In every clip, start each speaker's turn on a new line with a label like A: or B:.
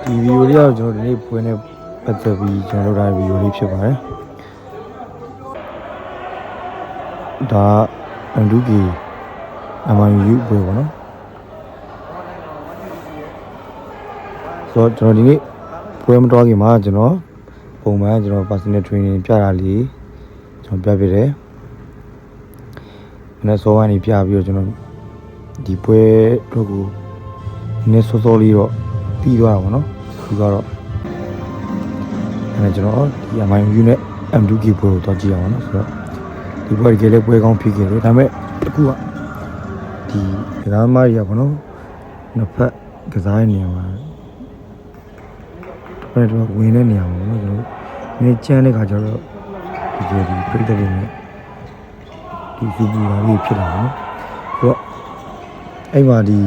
A: ဒီဗီဒီယိုလေးကတော့ကျွန်တော်ဒီနေ့ပွဲနဲ့ပတ်သက်ပြီးကျွန်တော်လုပ်ထားတဲ့ဗီဒီယိုလေးဖြစ်ပါတယ်ဒါအန်ဒူကီအမန်ယူပွဲပေါ့နော်ဆိုတော့ကျွန်တော်ဒီနေ့ပွဲမတော်ခင်မှာကျွန်တော်ပုံမှန်ကျွန်တော် personal training ပြတာလေးကျွန်တော်ပြပြတယ်။နောက်စောကနေပြပြီးတော့ကျွန်တော်ဒီပွဲတော့ကိုနည်းစောစောလေးတော့ပြီးသွားတာပေါ့နော်။ပြီးတော့ကျွန်တော်ဒီ MIU နဲ့ M2K ပွဲကိုတော့ကြည့်ရအောင်နော်ဆိုတော့ဒီပွဲကလေးပွဲကောင်းဖြစ်ခဲ့တယ်ဒါပေမဲ့အခုကဒီကစားမကြီးကပေါ့နော်နှစ်ဖက်ကစားနေရမှာအဲ့တော့ဝင်တဲ့နေရာမှာနော်ကျွန်တော်နည်းချမ်းတဲ့ခါကျတော့ဒီပြိတ္တတွေနဲ့ဒီစူပူလာလေးဖြစ်လာတယ်နော်ဆိုတော့အဲ့မှာဒီ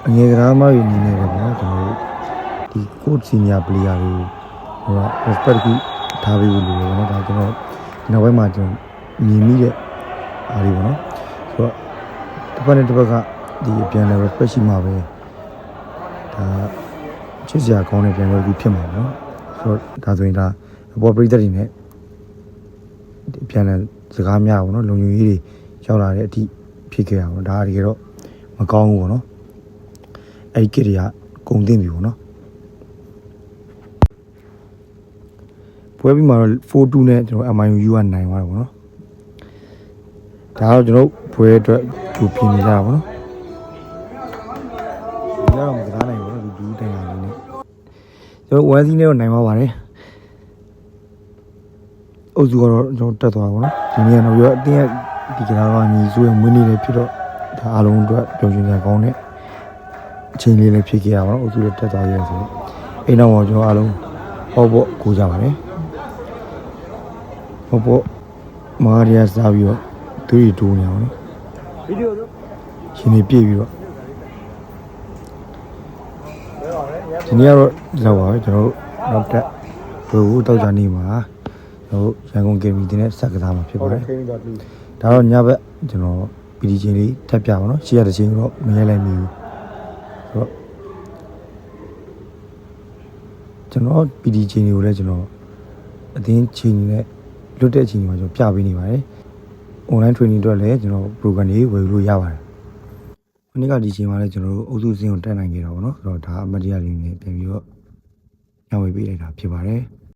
A: အငယ်ကစားမကြီးနေနေတယ်ပေါ့နော်ကျွန်တော်ဒီ coach senior player တွေဟို respect ကိုထားပေးလို့လို့နော်ဒါကျွန်တော်နောက်ပိုင်းမှာကျွန်တော်မြင်မိတဲ့အားတွေပေါ့နော်ဆိုတော့တစ်ဖက်နဲ့တစ်ဖက်ကဒီပြန်လဲ respect ရှိမှာပဲဒါချစ်စရာကောင်းတဲ့ပြန်လဲပြီးဖြစ်မှာနော်ဆိုတော့ဒါဆိုရင်ဒါအပေါ်ပရိသတ်တွေနဲ့ပြန်လဲစကားများပေါ့နော်လုံခြုံရေးတွေရောက်လာတဲ့အထိဖြစ်ခဲ့ရအောင်ဒါတကယ်တော့မကောင်းဘူးပေါ့နော်အဲ့ဒီကိတွေကဂုံသိမ့်ပြီပေါ့နော်ပွဲပြီးမှာတော့ 4-2 နဲ့ကျွန်တော် MIU ကနိုင်သွားတယ်ပေါ့နော်ဒါတော့ကျွန်တော်ပွဲအတွက်ကြိုပြင်နေကြတာပေါ့နော်ဒီကတော့မကစားနိုင်ဘူးနော်ဒီဒူးတိုင်ရလေးနဲ့ကျွန်တော်1-0နဲ့တော့နိုင်သွားပါတယ်အုပ်စုကတော့ကျွန်တော်တက်သွားပါတော့ဒီနေ့ကတော့ရောအတင်းရဲ့ဒီကစားကညီစုရဲ့မွေးနေ့လေးဖြစ်တော့ဒါအားလုံးအတွက်ပျော်ရွှင်စရာကောင်းတဲ့အချိန်လေးလည်းဖြစ်ခဲ့ရပါတော့အုပ်စုလည်းတက်သွားရဲဆိုတော့အိမ်တော့ကျွန်တော်အားလုံးဟောဖို့ကိုကြပါတယ်ဟောဖို့မာရီယာစားပြီးတော့သူတွေတိုးနေအောင်နော်ဗီဒီယိုဆိုရှင်နေပြည့်ပြီးတော့ဒီနေ့ကတော့လောက်ပါပဲကျွန်တော်တို့နောက်တက်ဘိုးတောက်ကြနေမှာကျွန်တော်ရန်ကုန်ဂိမ်းမီတင်နဲ့ဆက်ကစားမှာဖြစ်ပါတယ်ဒါတော့ညဘက်ကျွန်တော် PD ချင်းလေးထပ်ပြပါတော့ရှေ့ရတဲ့ချင်းတော့မရဲလိုက်မိဘူးဆိုတော့ကျွန်တော် PD ချင်းတွေကိုလည်းကျွန်တော်အတင်းချင်းနဲ့လွတ်တဲ့အချိန်မှာကျွန်တော်ပြပေးနေပါတယ် online training အတွက်လည်းကျွန်တော် program တွေဝယ်လို့ရပါတယ်။ဒီနေ့ကဒီချိန်မှာလည်းကျွန်တော်တို့အုပ်စုစင်းကိုတက်နိုင်ကြတာပေါ့နော်။ဆိုတော့ဒါအမတ်တရားလေးနဲ့ပြန်ပြီးတော့ညှဝေပေးလိုက်တာဖြစ်ပါတယ်။